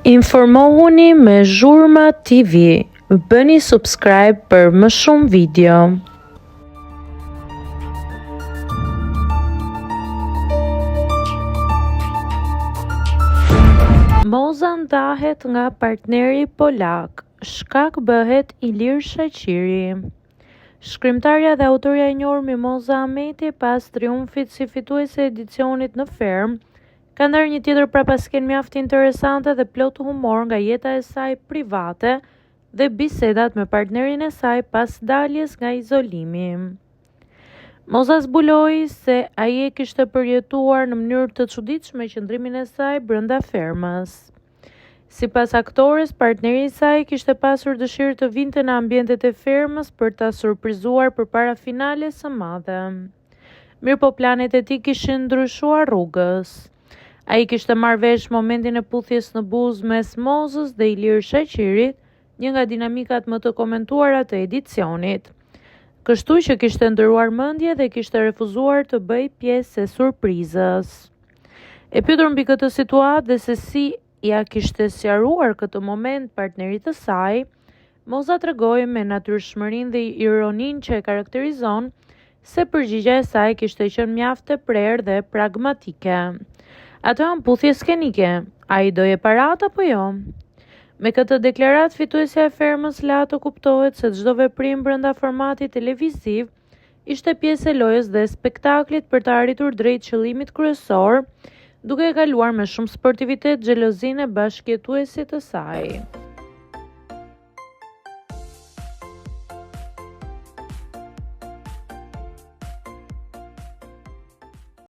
Informohuni me Zhurma TV. Bëni subscribe për më shumë video. Moza ndahet nga partneri polak. Shkak bëhet Ilir Shaqiri. Shkrimtarja dhe autoria e njohur Mimoza Ahmeti, pas triumfit si fituese e edicionit në Ferm, ka ndërë një tjetër prapasken mjaft interesante dhe plot humor nga jeta e saj private dhe bisedat me partnerin e saj pas daljes nga izolimi. Moza zbuloi se ai e kishte përjetuar në mënyrë të çuditshme qëndrimin e saj brenda fermës. Sipas aktores, partneri i saj kishte pasur dëshirë të vinte në ambientet e fermës për ta surprizuar përpara finales së madhe. Mirëpo planet e tij kishin ndryshuar rrugës. Ai kishte marrë vesh momentin e puthjes në buzë mes Mozës dhe Ilir Shaqirit, një nga dinamikat më të komentuara të edicionit. Kështu që kishte ndëruar mendje dhe kishte refuzuar të bëj pjesë e surprizës. E pyetur mbi këtë situatë dhe se si ja kishte sqaruar këtë moment partnerit të saj, Moza tregoi me natyrshmërinë dhe ironinë që e karakterizon se përgjigjja e saj kishte qenë mjaft e prerë dhe pragmatike. Ato janë puthje skenike, a i doje parat apo jo? Me këtë deklarat, fituesja e fermës la të kuptohet se çdo veprim brenda formatit televiziv ishte pjesë e lojës dhe spektaklit për të arritur drejt qëllimit kryesor, duke e kaluar me shumë sportivitet xhelozinë e bashkëjetuesit të saj.